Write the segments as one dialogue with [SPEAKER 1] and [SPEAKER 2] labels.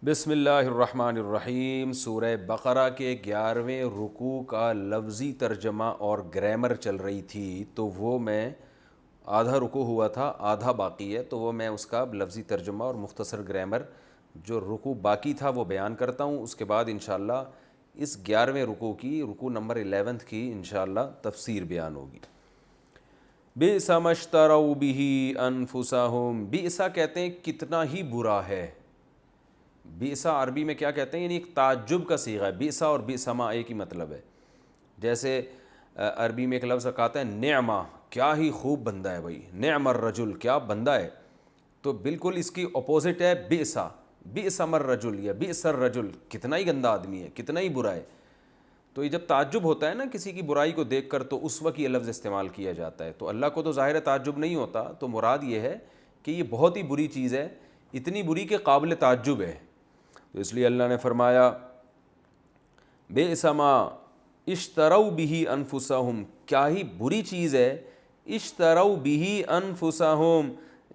[SPEAKER 1] بسم اللہ الرحمن الرحیم۔ سورہ بقرہ کے 11ویں رکوع کا لفظی ترجمہ اور گرامر چل رہی تھی، تو وہ میں آدھا رکوع ہوا تھا، آدھا باقی ہے، تو وہ میں اس کا لفظی ترجمہ اور مختصر گرامر جو رکوع باقی تھا وہ بیان کرتا ہوں۔ اس کے بعد انشاءاللہ اس 11ویں رکوع کی، رکوع نمبر 11 کی انشاءاللہ تفسیر بیان ہوگی۔ بئس ما اشتروا بہ انفسہم، بئس کہتے ہیں کتنا ہی برا ہے۔ بئس عربی میں کیا کہتے ہیں، یعنی ایک تعجب کا صیغہ ہے۔ بئس اور بئس ما ایک ہی مطلب ہے۔ جیسے عربی میں ایک لفظ کہتا ہے نعمہ، کیا ہی خوب بندہ ہے بھائی، نعم الرجل، کیا بندہ ہے، تو بالکل اس کی اپوزٹ ہے بئس، بئس ما الرجل یا بئس الرجل، کتنا ہی گندا آدمی ہے، کتنا ہی برا ہے۔ تو یہ جب تعجب ہوتا ہے نا کسی کی برائی کو دیکھ کر، تو اس وقت یہ لفظ استعمال کیا جاتا ہے۔ تو اللہ کو تو ظاہر تعجب نہیں ہوتا، تو مراد یہ ہے کہ یہ بہت ہی بری چیز ہے، اتنی بری کہ قابل تعجب ہے۔ تو اس لیے اللہ نے فرمایا بئس ما اشتروا بہ انفسہم، کیا ہی بری چیز ہے، اشتروا بہ انفسہم،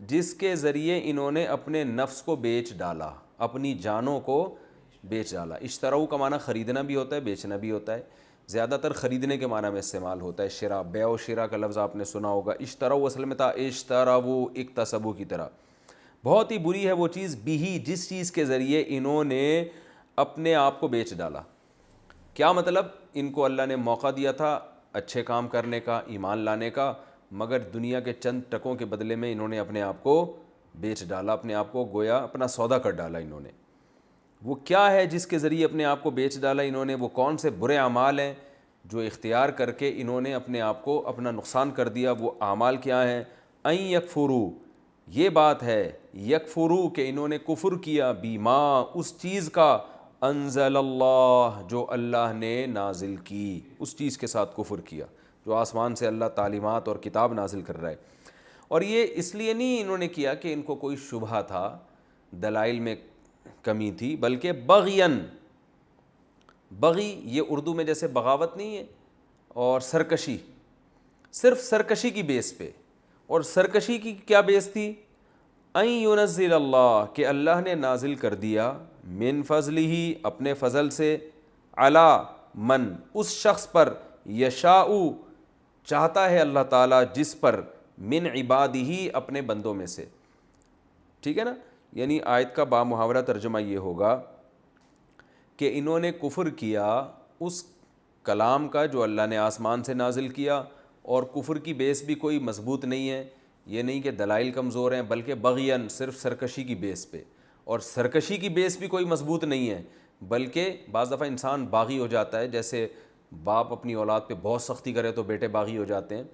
[SPEAKER 1] جس کے ذریعے انہوں نے اپنے نفس کو بیچ ڈالا، اپنی جانوں کو بیچ ڈالا۔ اشتروا کا معنی خریدنا بھی ہوتا ہے، بیچنا بھی ہوتا ہے، زیادہ تر خریدنے کے معنی میں استعمال ہوتا ہے۔ شراء، بیع و شراء کا لفظ آپ نے سنا ہوگا۔ اشتروا اصل میں تھا اشتروا، اکتسبوا کی طرح۔ بہت ہی بری ہے وہ چیز، بھی، جس چیز کے ذریعے انہوں نے اپنے آپ کو بیچ ڈالا۔ کیا مطلب، ان کو اللہ نے موقع دیا تھا اچھے کام کرنے کا، ایمان لانے کا، مگر دنیا کے چند ٹکوں کے بدلے میں انہوں نے اپنے آپ کو بیچ ڈالا، اپنے آپ کو گویا اپنا سودا کر ڈالا انہوں نے۔ وہ کیا ہے جس کے ذریعے اپنے آپ کو بیچ ڈالا انہوں نے، وہ کون سے برے اعمال ہیں جو اختیار کر کے انہوں نے اپنے آپ کو اپنا نقصان کر دیا؟ وہ اعمال کیا ہیں؟ ان یکفروا، یہ بات ہے، یکفروا کہ انہوں نے کفر کیا، بما، اس چیز کا، انزل اللہ، جو اللہ نے نازل کی، اس چیز کے ساتھ کفر کیا جو آسمان سے اللہ تعلیمات اور کتاب نازل کر رہا ہے۔ اور یہ اس لیے نہیں انہوں نے کیا کہ ان کو کوئی شبہہ تھا، دلائل میں کمی تھی، بلکہ بغین، بغی یہ اردو میں جیسے بغاوت نہیں ہے، اور سرکشی، صرف سرکشی کی بیس پہ۔ اور سرکشی کی کیا بیس تھی؟ ان ینزل اللہ، کہ اللہ نے نازل کر دیا، من فضلہ، اپنے فضل سے، علی من، اس شخص پر، یشاء، چاہتا ہے اللہ تعالیٰ جس پر، من عبادہ، اپنے بندوں میں سے۔ ٹھیک ہے نا؟ یعنی آیت کا بامحاورہ ترجمہ یہ ہوگا کہ انہوں نے کفر کیا اس کلام کا جو اللہ نے آسمان سے نازل کیا، اور کفر کی بیس بھی کوئی مضبوط نہیں ہے، یہ نہیں کہ دلائل کمزور ہیں، بلکہ بغین، صرف سرکشی کی بیس پہ۔ اور سرکشی کی بیس بھی کوئی مضبوط نہیں ہے، بلکہ بعض دفعہ انسان باغی ہو جاتا ہے، جیسے باپ اپنی اولاد پہ بہت سختی کرے تو بیٹے باغی ہو جاتے ہیں۔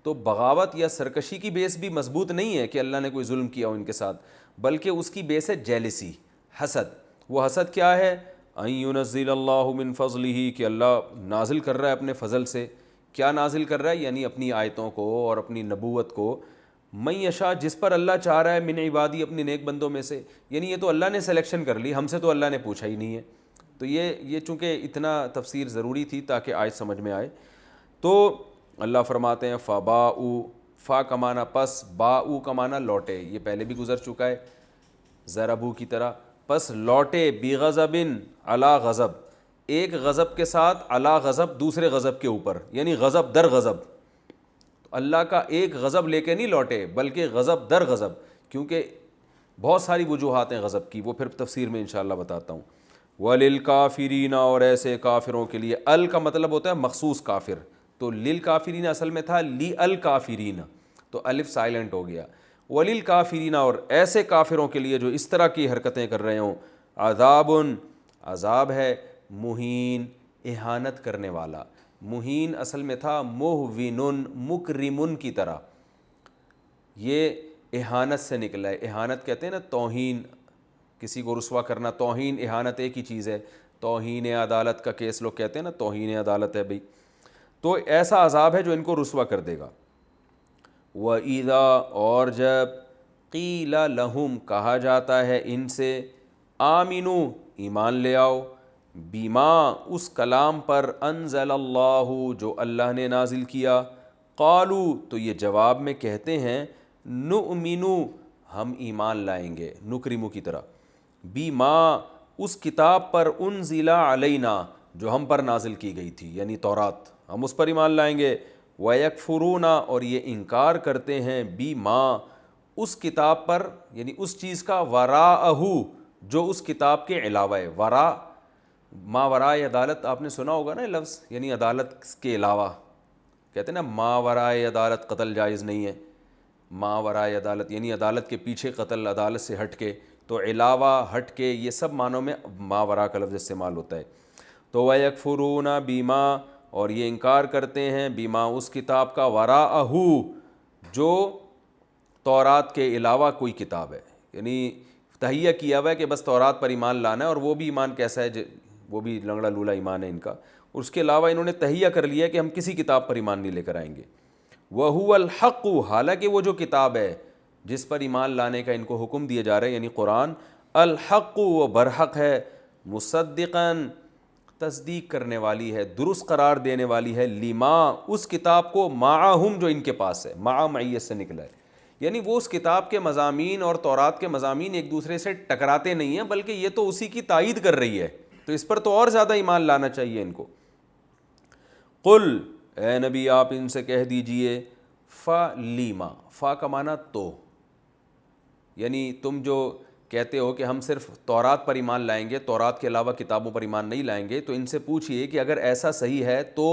[SPEAKER 1] تو بغاوت یا سرکشی کی بیس بھی مضبوط نہیں ہے کہ اللہ نے کوئی ظلم کیا ہو ان کے ساتھ، بلکہ اس کی بیس ہے جیلسی، حسد۔ وہ حسد کیا ہے؟ ان ینزل اللہ من فضلہ، کہ اللہ نازل کر رہا ہے اپنے فضل سے۔ کیا نازل کر رہا ہے؟ یعنی اپنی آیتوں کو اور اپنی نبوت کو، من یشاء، جس پر اللہ چاہ رہا ہے، من عبادی، اپنی نیک بندوں میں سے۔ یعنی یہ تو اللہ نے سلیکشن کر لی، ہم سے تو اللہ نے پوچھا ہی نہیں ہے۔ تو یہ چونکہ اتنا تفسیر ضروری تھی تاکہ آیت سمجھ میں آئے، تو اللہ فرماتے ہیں فباؤ، فا کا معنی پس، باؤ کا معنی لوٹے، یہ پہلے بھی گزر چکا ہے ضربو کی طرح، پس لوٹے، بغضب، علی غضب، ایک غضب کے ساتھ، علی غضب، دوسرے غضب کے اوپر، یعنی غضب در غضب۔ اللہ کا ایک غضب لے کے نہیں لوٹے، بلکہ غضب در غضب، کیونکہ بہت ساری وجوہات ہیں غضب کی، وہ پھر تفسیر میں انشاءاللہ بتاتا ہوں۔ وَلِلْكَافِرِينَ، اور ایسے کافروں کے لیے، ال کا مطلب ہوتا ہے مخصوص کافر، تو للکافرین اصل میں تھا لی الکافرین، تو الف سائلنٹ ہو گیا۔ وَلِلْكَافِرِينَ، اور ایسے کافروں کے لیے جو اس طرح کی حرکتیں کر رہے ہوں، عذاب، عذاب ہے، مہین، اہانت کرنے والا۔ مہین اصل میں تھا مہون، مکرمن کی طرح، یہ اہانت سے نکلا ہے۔ اہانت کہتے ہیں نا توہین، کسی کو رسوا کرنا، توہین اہانت ایک ہی چیز ہے۔ توہین عدالت کا کیس لوگ کہتے ہیں نا، توہین عدالت ہے بھئی۔ تو ایسا عذاب ہے جو ان کو رسوا کر دے گا۔ وَإِذَا، اور جب، قِيلَ لَهُمْ، کہا جاتا ہے ان سے، آمنو، ایمان لے آؤ، بما، اس کلام پر، انزل اللہ، جو اللہ نے نازل کیا، قالو، تو یہ جواب میں کہتے ہیں، نؤمنو، ہم ایمان لائیں گے، نکرمو کی طرح، بما، اس کتاب پر انزل علینا جو ہم پر نازل کی گئی تھی، یعنی تورات، ہم اس پر ایمان لائیں گے۔ وَيَكْفُرُونَ اور یہ انکار کرتے ہیں بِمَا اس کتاب پر، یعنی اس چیز کا، وراءہ جو اس کتاب کے علاوہ ہے۔ وراء، ما وراء عدالت آپ نے سنا ہوگا نا لفظ، یعنی عدالت کے علاوہ، کہتے ہیں نا ما وراء عدالت قتل جائز نہیں ہے، ما وراء عدالت یعنی عدالت کے پیچھے قتل، عدالت سے ہٹ کے، تو علاوہ، ہٹ کے، یہ سب معنوں میں ما وراء کا لفظ استعمال ہوتا ہے۔ تو وَيَكْفُرُونَ بِمَا اور یہ انکار کرتے ہیں بِمَا اس کتاب کا، وراءہ جو تورات کے علاوہ کوئی کتاب ہے، یعنی تہیہ کیا ہوا ہے کہ بس تورات پر ایمان لانا ہے، اور وہ بھی ایمان کیسا ہے، وہ بھی لنگڑا لولا ایمان ہے ان کا، اس کے علاوہ انہوں نے تہیہ کر لیا کہ ہم کسی کتاب پر ایمان نہیں لے کر آئیں گے۔ وَهُوَ الْحَقُّ حالانکہ وہ جو کتاب ہے جس پر ایمان لانے کا ان کو حکم دیا جا رہا ہے، یعنی قرآن، الحق وہ برحق ہے، مصدقاً تصدیق کرنے والی ہے، درست قرار دینے والی ہے، لما اس کتاب کو، معہم جو ان کے پاس ہے، مع معیت سے نکلا ہے، یعنی وہ اس کتاب کے مضامین اور تورات کے مضامین ایک دوسرے سے ٹکراتے نہیں ہیں، بلکہ یہ تو اسی کی تائید کر رہی ہے، تو اس پر تو اور زیادہ ایمان لانا چاہیے ان کو۔ قل اے نبی آپ ان سے کہہ دیجئے، فلیما، فا کا معنی تو، یعنی تم جو کہتے ہو کہ ہم صرف تورات پر ایمان لائیں گے، تورات کے علاوہ کتابوں پر ایمان نہیں لائیں گے، تو ان سے پوچھئے کہ اگر ایسا صحیح ہے تو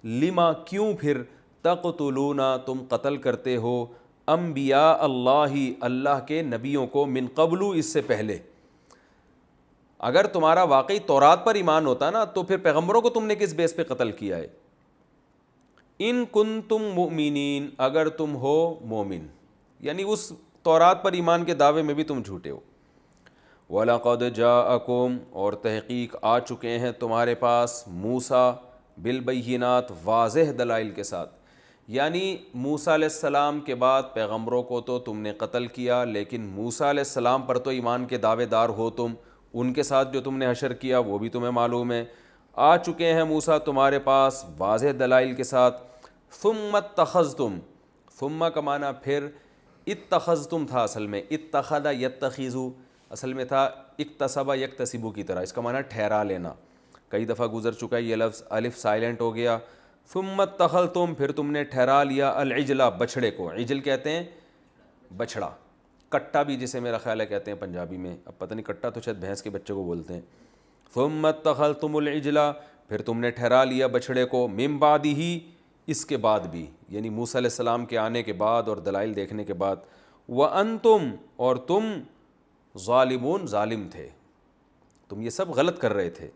[SPEAKER 1] لما کیوں پھر تقتلون تم قتل کرتے ہو انبیاء اللہ اللہ کے نبیوں کو، من قبل اس سے پہلے۔ اگر تمہارا واقعی تورات پر ایمان ہوتا نا تو پھر پیغمبروں کو تم نے کس بیس پہ قتل کیا ہے؟ ان کنتم مؤمنین اگر تم ہو مومن، یعنی اس تورات پر ایمان کے دعوے میں بھی تم جھوٹے ہو۔ وَلَقَدْ جَاءَكُمْ اور تحقیق آ چکے ہیں تمہارے پاس، موسیٰ بالبینات واضح دلائل کے ساتھ، یعنی موسیٰ علیہ السلام کے بعد پیغمبروں کو تو تم نے قتل کیا، لیکن موسیٰ علیہ السلام پر تو ایمان کے دعوے دار ہو تم، ان کے ساتھ جو تم نے حشر کیا وہ بھی تمہیں معلوم ہے۔ آ چکے ہیں موسیٰ تمہارے پاس واضح دلائل کے ساتھ۔ ثم اتخذتم، ثم کا معنی پھر، اتخذتم تھا اصل میں، اتخذ یتخذو اصل میں تھا اکتسب یکتسبو کی طرح، اس کا معنی ٹھہرا لینا، کئی دفعہ گزر چکا ہے یہ لفظ، الف سائلنٹ ہو گیا۔ ثم اتخذتم پھر تم نے ٹھہرا لیا، العجلہ بچھڑے کو، عجل کہتے ہیں بچھڑا، کٹا بھی جسے میرا خیال ہے کہتے ہیں پنجابی میں، اب پتہ نہیں، کٹا تو شاید بھینس کے بچے کو بولتے ہیں۔ ثم اتخذتم العجلہ پھر تم نے ٹھہرا لیا بچھڑے کو، من بعدہ اس کے بعد بھی، یعنی موسیٰ علیہ السلام کے آنے کے بعد اور دلائل دیکھنے کے بعد، وَأَنْتُمْ اور تم ظالمون ظالم تھے، تم یہ سب غلط کر رہے تھے۔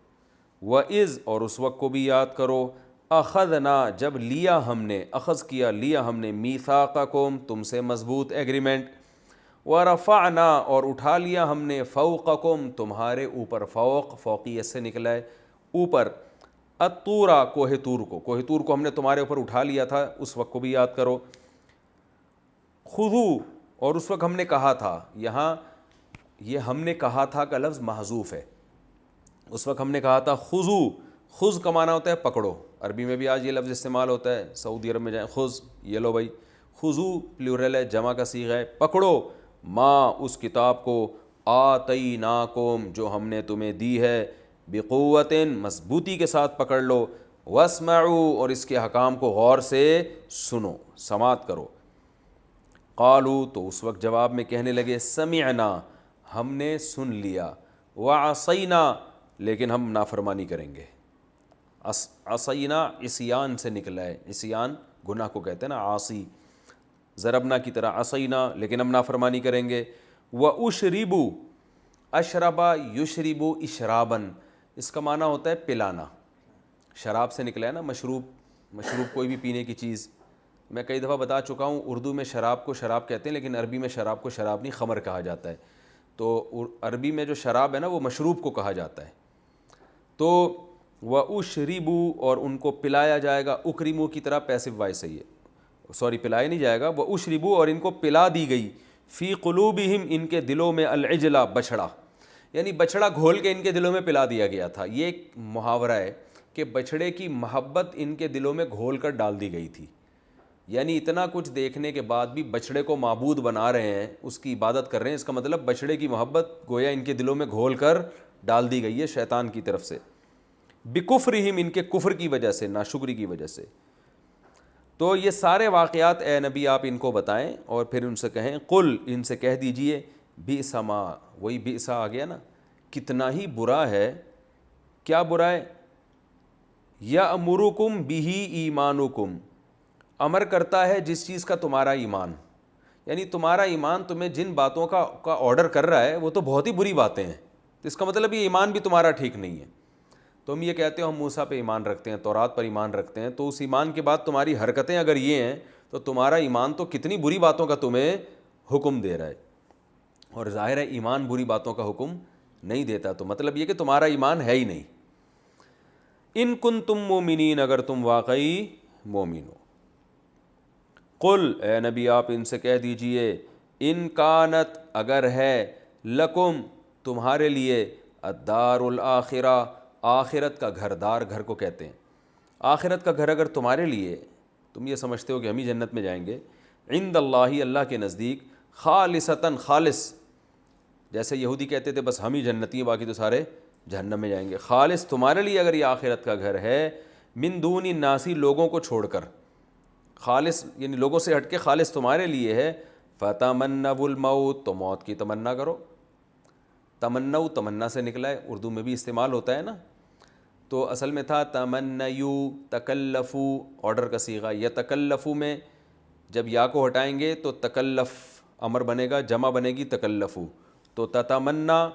[SPEAKER 1] وَإِذْ اور اس وقت کو بھی یاد کرو، اخذنا جب لیا ہم نے، اخذ کیا لیا ہم نے، میثاقکم تم سے مضبوط ایگریمنٹ، ورفعنا اور اٹھا لیا ہم نے، فوقکم تمہارے اوپر، فوق فوقیت سے نکلا ہے اوپر، الطورا کوہ طور کو، کوہ طور کو ہم نے تمہارے اوپر اٹھا لیا تھا، اس وقت کو بھی یاد کرو۔ خذو اور اس وقت ہم نے کہا تھا، یہاں یہ ہم نے کہا تھا کا لفظ محذوف ہے، اس وقت ہم نے کہا تھا خذو، خذ کا معنی ہوتا ہے پکڑو، عربی میں بھی آج یہ لفظ استعمال ہوتا ہے، سعودی عرب میں جائیں خذ، یہ لو بھائی، خذو پلیورل ہے، جمع کا صیغہ ہے، پکڑو، ما اس کتاب کو، آتیناکم جو ہم نے تمہیں دی ہے، بقوت مضبوطی کے ساتھ پکڑ لو، واسمعوا اور اس کے حکام کو غور سے سنو، سماعت کرو۔ قالوا تو اس وقت جواب میں کہنے لگے، سمعنا ہم نے سن لیا، وعصینا لیکن ہم نافرمانی کریں گے۔ عصینا عصیان سے نکلا ہے، عصیان گناہ کو کہتے ہیں نا، عاصی، ضربنا کی طرح، عصینا لیکن ہم نافرمانی کریں گے۔ واشربوا اشربا یشربو اشرابن، اس کا معنی ہوتا ہے پلانا، شراب سے نکلا ہے نا، مشروب، مشروب کوئی بھی پینے کی چیز، میں کئی دفعہ بتا چکا ہوں اردو میں شراب کو شراب کہتے ہیں، لیکن عربی میں شراب کو شراب نہیں، خمر کہا جاتا ہے، تو عربی میں جو شراب ہے نا وہ مشروب کو کہا جاتا ہے۔ تو وَأُشْرِبُوا اور ان کو پلایا جائے گا، اکرمو کی طرح پیسو وائس صحیح ہے، سوری پلایا نہیں جائے گا، وَأُشْرِبُوا اور ان کو پلا دی گئی، فی قلوبہم ان کے دلوں میں، العجلہ بچھڑا، یعنی بچھڑا گھول کے ان کے دلوں میں پلا دیا گیا تھا۔ یہ ایک محاورہ ہے کہ بچھڑے کی محبت ان کے دلوں میں گھول کر ڈال دی گئی تھی، یعنی اتنا کچھ دیکھنے کے بعد بھی بچھڑے کو معبود بنا رہے ہیں، اس کی عبادت کر رہے ہیں، اس کا مطلب بچھڑے کی محبت گویا ان کے دلوں میں گھول کر ڈال دی گئی ہے شیطان کی طرف سے، بکفرہم، ان کے کفر کی وجہ سے، ناشکری کی وجہ سے۔ تو یہ سارے واقعات اے نبی آپ ان کو بتائیں اور پھر ان سے کہیں، قل، ان سے کہہ دیجئے، بئس ما، وہی بئس آ گیا نا، کتنا ہی برا ہے، کیا برا ہے، یأمرکم بہ ایمانکم، امر کرتا ہے جس چیز کا تمہارا ایمان، یعنی تمہارا ایمان تمہیں جن باتوں کا آرڈر کر رہا ہے وہ تو بہت ہی بری باتیں ہیں، تو اس کا مطلب یہ ایمان بھی تمہارا ٹھیک نہیں ہے۔ تم یہ کہتے ہو ہم موسیٰ پہ ایمان رکھتے ہیں، تورات پر ایمان رکھتے ہیں، تو اس ایمان کے بعد تمہاری حرکتیں اگر یہ ہیں تو تمہارا ایمان تو کتنی بری باتوں کا تمہیں حکم دے رہا ہے، اور ظاہر ہے ایمان بری باتوں کا حکم نہیں دیتا، تو مطلب یہ کہ تمہارا ایمان ہے ہی نہیں۔ ان کنتم مومنین، اگر تم واقعی مومن ہو، قل، اے نبی آپ ان سے کہہ دیجئے، ان کانت، اگر ہے، لکم، تمہارے لیے، الدار الآخرہ، آخرت کا گھر، دار گھر کو کہتے ہیں، آخرت کا گھر اگر تمہارے لیے، تم یہ سمجھتے ہو کہ ہم ہی جنت میں جائیں گے، عند اللہ، اللہ کے نزدیک، خالصتاً، خالص، جیسے یہودی کہتے تھے بس ہم ہی جنتی ہیں باقی تو سارے جہنم میں جائیں گے، خالص تمہارے لیے اگر یہ آخرت کا گھر ہے، من دون الناس، لوگوں کو چھوڑ کر، خالص یعنی لوگوں سے ہٹ کے خالص تمہارے لیے ہے، فتمنوا الموت، تو موت کی تمنا کرو۔ تمنو تمنا سے نکلا ہے، اردو میں بھی استعمال ہوتا ہے نا، تو اصل میں تھا تمنیو، تکلفو، آرڈر کا صیغہ، یتکلفو میں جب یا کو ہٹائیں گے تو تکلف امر بنے گا، جمع بنے گی تکلفو، تو تتمنا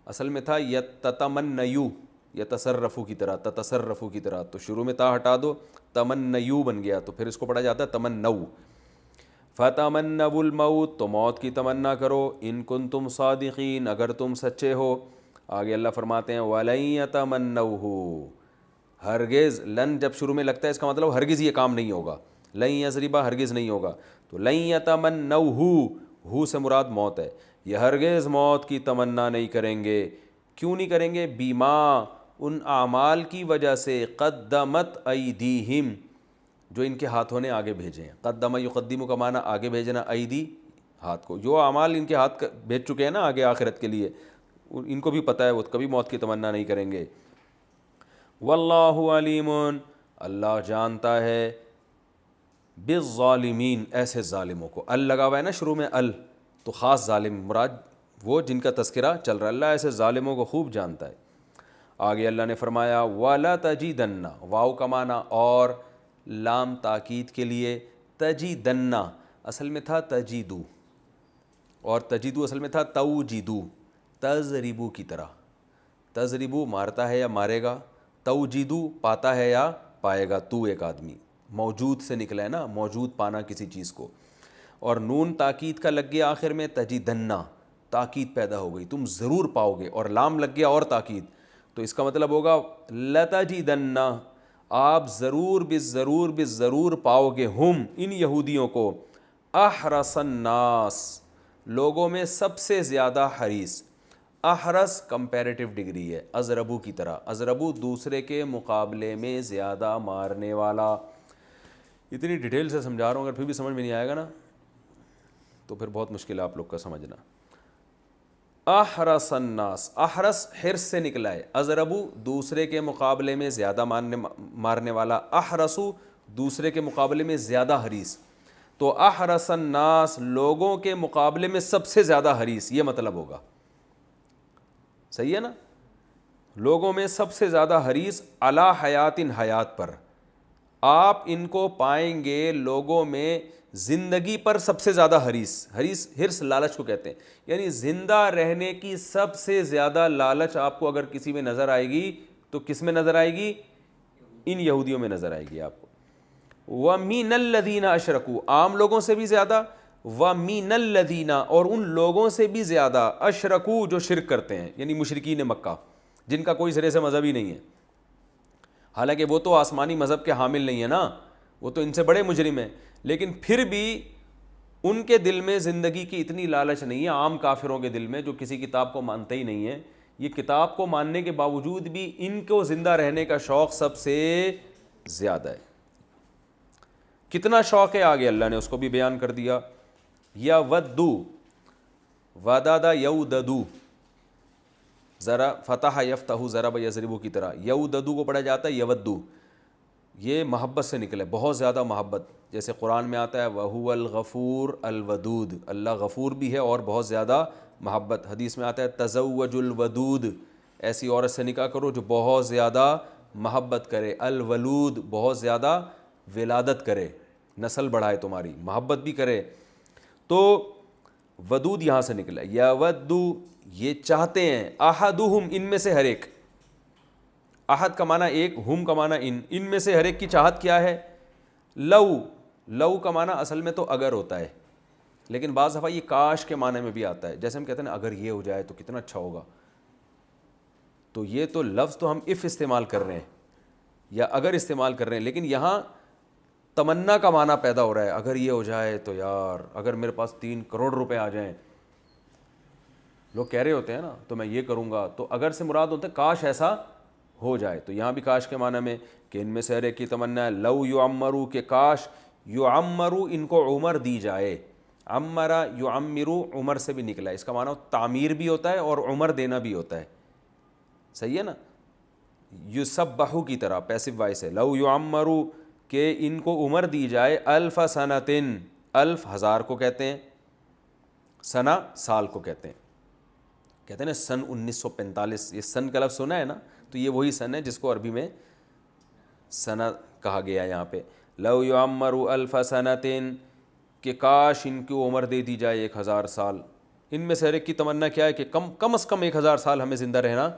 [SPEAKER 1] اصل میں تھا یتتمنیو، یتصرفو کی طرح، تتصرفو کی طرح، تو شروع میں تا ہٹا دو، تمنیو بن گیا، تو پھر اس کو پڑھا جاتا ہے تمنو۔ فتمنوا الموت، تو موت کی تمنا کرو، ان کنتم صادقین، اگر تم سچے ہو۔ آگے اللہ فرماتے ہیں وَلَن يَتَمَنَّوْهُ، ہرگز، لن جب شروع میں لگتا ہے اس کا مطلب ہرگز یہ کام نہیں ہوگا، لن یضربا، ہرگز نہیں ہوگا، تو لن يَتَمَنَّوْهُ، ہو سے مراد موت ہے، یہ ہرگز موت کی تمنا نہیں کریں گے، کیوں نہیں کریں گے، بیما، ان اعمال کی وجہ سے، قدمت ایدیہم، جو ان کے ہاتھوں نے آگے بھیجے ہیں، قدم یقدم کا معنی آگے بھیجنا، ایدی ہاتھ کو، جو اعمال ان کے ہاتھ بھیج چکے ہیں نا آگے آخرت کے لیے، ان کو بھی پتہ ہے وہ کبھی موت کی تمنا نہیں کریں گے۔ واللہ علیم، اللہ جانتا ہے، بالظالمین، ایسے ظالموں کو، ال لگا ہوا ہے نا شروع میں، ال تو خاص ظالم مراد وہ جن کا تذکرہ چل رہا ہے، اللہ ایسے ظالموں کو خوب جانتا ہے۔ آگے اللہ نے فرمایا وَلَتَجِدَنَّ، واو کا معنی اور، لام تاکید کے لیے، تجیدن اصل میں تھا تجیدو، اور تجیدو اصل میں تھا توجیدو، تضربو کی طرح، تضربو مارتا ہے یا مارے گا، توجیدو پاتا ہے یا پائے گا، تو ایک آدمی، موجود سے نکلا ہے نا، موجود پانا کسی چیز کو، اور نون تاکید کا لگ گیا آخر میں، تجیدن، تاکید پیدا ہو گئی، تم ضرور پاؤ گے، اور لام لگ گیا اور تاکید، تو اس کا مطلب ہوگا لتجیدن، آپ ضرور بالضرور پاؤ گے، ہم، ان یہودیوں کو، احرص الناس، لوگوں میں سب سے زیادہ حریص، احرص کمپیریٹیو ڈگری ہے، ازربو کی طرح، ازربو دوسرے کے مقابلے میں زیادہ مارنے والا، اتنی ڈیٹیل سے سمجھا رہا ہوں، اگر پھر بھی سمجھ میں نہیں آئے گا نا تو پھر بہت مشکل ہے آپ لوگ کا سمجھنا۔ احرص الناس، احرص حرص سے نکلا ہے، ازربو دوسرے کے مقابلے میں زیادہ مارنے والا، احرصو دوسرے کے مقابلے میں زیادہ حریص، تو احرص الناس لوگوں کے مقابلے میں سب سے زیادہ حریص، یہ مطلب ہوگا، صحیح ہے نا، لوگوں میں سب سے زیادہ حریص، علی حیات، حیات پر، آپ ان کو پائیں گے لوگوں میں زندگی پر سب سے زیادہ حریص، حرص لالچ کو کہتے ہیں، یعنی زندہ رہنے کی سب سے زیادہ لالچ آپ کو اگر کسی میں نظر آئے گی تو کس میں نظر آئے گی، ان یہودیوں میں نظر آئے گی آپ کو۔ وَمِنَ الَّذِينَ أَشْرَكُوا، عام لوگوں سے بھی زیادہ، وَمِنَ الَّذِينَ، اور ان لوگوں سے بھی زیادہ، أَشْرَكُوا جو شرک کرتے ہیں، یعنی مشرکین مکہ، جن کا کوئی سرے سے مذہب ہی نہیں ہے، حالانکہ وہ تو آسمانی مذہب کے حامل نہیں ہیں نا، وہ تو ان سے بڑے مجرم ہیں، لیکن پھر بھی ان کے دل میں زندگی کی اتنی لالچ نہیں ہے، عام کافروں کے دل میں جو کسی کتاب کو مانتے ہی نہیں ہیں، یہ کتاب کو ماننے کے باوجود بھی ان کو زندہ رہنے کا شوق سب سے زیادہ ہے۔ کتنا شوق ہے آگے اللہ نے اس کو بھی بیان کر دیا، یا ودو، ودادا یوددو، ذرا فتح یفتح ضرب یضرب کی طرح. یوددو کو پڑھا جاتا ہے یودو, یہ محبت سے نکلے, بہت زیادہ محبت. جیسے قرآن میں آتا ہے وَهُوَ الْغَفُورُ الْوَدُودُ, اللہ غفور بھی ہے اور بہت زیادہ محبت. حدیث میں آتا ہے تزوج الودود, ایسی عورت سے نکاح کرو جو بہت زیادہ محبت کرے. الولود, بہت زیادہ ولادت کرے, نسل بڑھائے تمہاری, محبت بھی کرے. تو ودود یہاں سے نکلا. یودو, یہ چاہتے ہیں. احدہم, ان میں سے ہر ایک. احد کا معنی ایک, ہم کا معنی ان میں سے ہر ایک کی چاہت کیا ہے. لو کا معنی اصل میں تو اگر ہوتا ہے, لیکن بعض دفعہ یہ کاش کے معنی میں بھی آتا ہے. جیسے ہم کہتے ہیں نا اگر یہ ہو جائے تو کتنا اچھا ہوگا, تو یہ تو لفظ تو ہم اف استعمال کر رہے ہیں یا اگر استعمال کر رہے ہیں, لیکن یہاں تمنا کا معنی پیدا ہو رہا ہے. اگر یہ ہو جائے تو یار, اگر میرے پاس 3 کروڑ روپے آ جائیں, لوگ کہہ رہے ہوتے ہیں نا تو میں یہ کروں گا, تو اگر سے مراد ہوتا ہے کاش ایسا ہو جائے. تو یہاں بھی کاش کے معنی میں کہ ان میں سے ہر ایک کی تمنا ہے. لو یعمرو, کہ کاش یعمرو, ان کو عمر دی جائے. عمرا یعمرو, عمر سے بھی نکلا ہے. اس کا معنی تعمیر بھی ہوتا ہے اور عمر دینا بھی ہوتا ہے, صحیح ہے نا. یسبحو کی طرح پیسو وائس ہے. لو یعمرو, کہ ان کو عمر دی جائے. الف سنتن, الف ہزار کو کہتے ہیں, سنہ سال کو کہتے ہیں. کہتے ہیں نا سن 1945, یہ سن کا لفظ سنا ہے نا, تو یہ وہی سن ہے جس کو عربی میں سنہ کہا گیا یہاں پہ. لو یعمرو الف سنتن, کہ کاش ان کی عمر دے دی جائے 1000 سال. ان میں سے ہر ایک کی تمنا کیا ہے کہ کم از کم 1000 سال ہمیں زندہ رہنا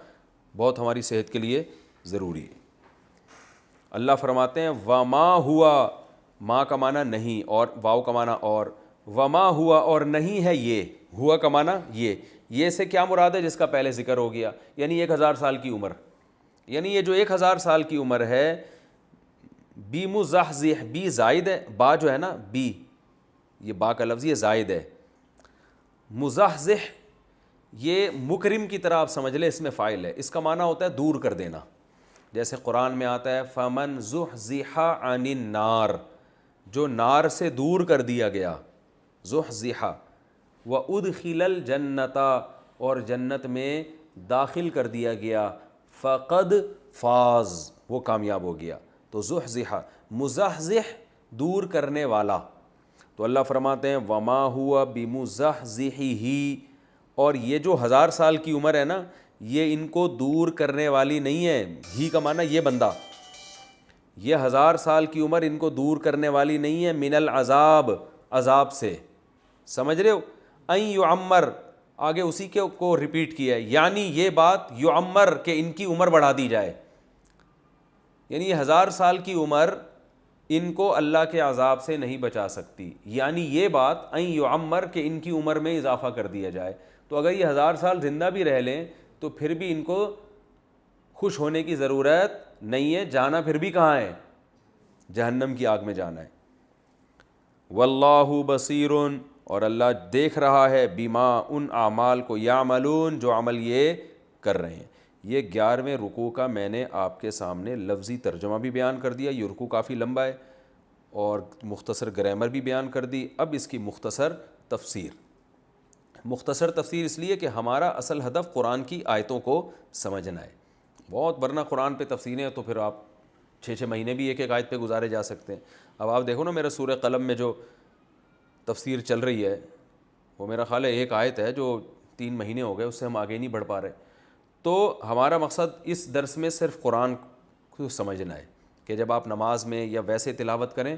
[SPEAKER 1] بہت ہماری صحت کے لیے ضروری ہے. اللہ فرماتے ہیں وما ہوا, ماں کا معنی نہیں اور واو کا معنی اور, وما ہوا, اور نہیں ہے یہ. ہوا کا معنی یہ سے کیا مراد ہے جس کا پہلے ذکر ہو گیا, یعنی 1000 سال کی عمر. یعنی یہ جو 1000 سال کی عمر ہے, بی مزحزح, بی زائد ہے, با جو ہے نا بی, یہ با کا لفظ یہ زائد ہے. مزحزح یہ مکرم کی طرح آپ سمجھ لیں, اس میں فاعل ہے. اس کا معنی ہوتا ہے دور کر دینا. جیسے قرآن میں آتا ہے فمن زحزح عن النار, جو نار سے دور کر دیا گیا. زحزح وادخل الجنۃ, اور جنت میں داخل کر دیا گیا. فقد فاز, وہ کامیاب ہو گیا. تو زحزح, مزحزح, دور کرنے والا. تو اللہ فرماتے ہیں وما ہوا بمزحزحہ, اور یہ جو 1000 سال کی عمر ہے نا, یہ ان کو دور کرنے والی نہیں ہے. ہی کا معنی یہ بندہ, یہ 1000 سال کی عمر ان کو دور کرنے والی نہیں ہے. من العذاب, عذاب سے, سمجھ رہے ہو. ان یعمر, آگے اسی کے کو ریپیٹ کیا ہے, یعنی یہ بات یعمر کہ ان کی عمر بڑھا دی جائے. یعنی یہ 1000 سال کی عمر ان کو اللہ کے عذاب سے نہیں بچا سکتی. یعنی یہ بات ان یعمر کہ ان کی عمر میں اضافہ کر دیا جائے. تو اگر یہ 1000 سال زندہ بھی رہ لیں تو پھر بھی ان کو خوش ہونے کی ضرورت نہیں ہے. جانا پھر بھی کہاں ہے, جہنم کی آگ میں جانا ہے. واللہ بصیر, اور اللہ دیکھ رہا ہے, بما, ان اعمال کو, یعملون, جو عمل یہ کر رہے ہیں. یہ 11ویں رکوع کا میں نے آپ کے سامنے لفظی ترجمہ بھی بیان کر دیا. یہ رکوع کافی لمبا ہے اور مختصر گرامر بھی بیان کر دی. اب اس کی مختصر تفسیر. مختصر تفسیر اس لیے کہ ہمارا اصل ہدف قرآن کی آیتوں کو سمجھنا ہے. بہت ورنہ قرآن پہ تفسیریں تو پھر آپ 6 مہینے بھی ایک آیت پہ گزارے جا سکتے ہیں. اب آپ دیکھو نا میرا سورہ قلم میں جو تفسیر چل رہی ہے وہ میرا خیال ہے ایک آیت ہے جو 3 مہینے ہو گئے, اس سے ہم آگے نہیں بڑھ پا رہے. تو ہمارا مقصد اس درس میں صرف قرآن کو سمجھنا ہے کہ جب آپ نماز میں یا ویسے تلاوت کریں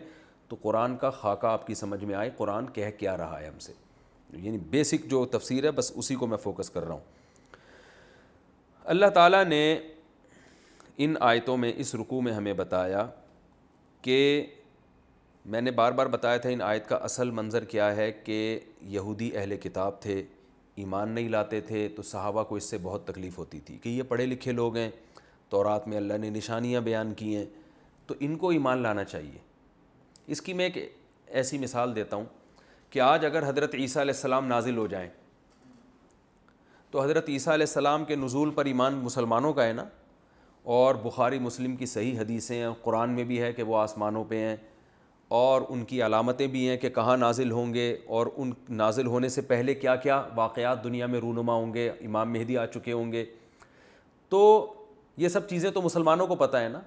[SPEAKER 1] تو قرآن کا خاکہ آپ کی سمجھ میں آئے, قرآن کہہ کیا رہا ہے ہم سے. یعنی بیسک جو تفسیر ہے بس اسی کو میں فوکس کر رہا ہوں. اللہ تعالیٰ نے ان آیتوں میں, اس رکوع میں ہمیں بتایا کہ میں نے بار بار بتایا تھا ان آیت کا اصل منظر کیا ہے کہ یہودی اہل کتاب تھے, ایمان نہیں لاتے تھے, تو صحابہ کو اس سے بہت تکلیف ہوتی تھی کہ یہ پڑھے لکھے لوگ ہیں, تورات میں اللہ نے نشانیاں بیان کی ہیں, تو ان کو ایمان لانا چاہیے. اس کی میں ایک ایسی مثال دیتا ہوں کہ آج اگر حضرت عیسیٰ علیہ السلام نازل ہو جائیں تو حضرت عیسیٰ علیہ السلام کے نزول پر ایمان مسلمانوں کا ہے نا, اور بخاری مسلم کی صحیح حدیثیں ہیں, قرآن میں بھی ہے کہ وہ آسمانوں پہ ہیں, اور ان کی علامتیں بھی ہیں کہ کہاں نازل ہوں گے, اور ان نازل ہونے سے پہلے کیا کیا واقعات دنیا میں رونما ہوں گے, امام مہدی آ چکے ہوں گے. تو یہ سب چیزیں تو مسلمانوں کو پتہ ہے نا.